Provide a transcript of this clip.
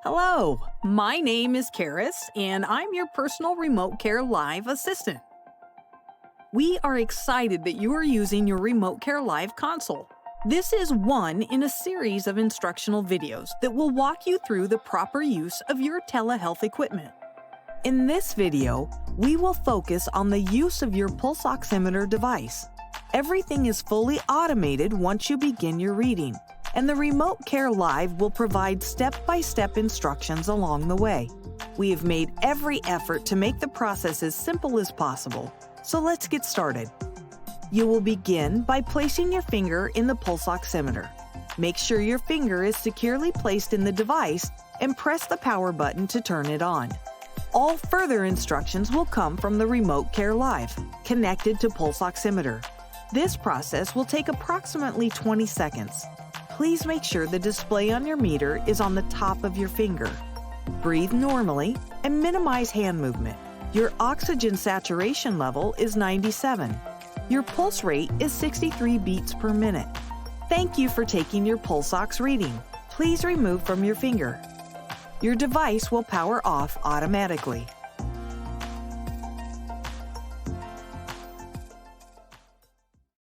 Hello, my name is Karis, and I'm your personal Remote Care Live assistant. We are excited that you are using your Remote Care Live console. This is one in a series of instructional videos that will walk you through the proper use of your telehealth equipment. In this video, we will focus on the use of your pulse oximeter device. Everything is fully automated once you begin your reading, and the Remote Care Live will provide step-by-step instructions along the way. We have made every effort to make the process as simple as possible, so let's get started. You will begin by placing your finger in the pulse oximeter. Make sure your finger is securely placed in the device and press the power button to turn it on. All further instructions will come from the Remote Care Live, connected to pulse oximeter. This process will take approximately 20 seconds. Please make sure the display on your meter is on the top of your finger. Breathe normally and minimize hand movement. Your oxygen saturation level is 97. Your pulse rate is 63 beats per minute. Thank you for taking your pulse ox reading. Please remove from your finger. Your device will power off automatically.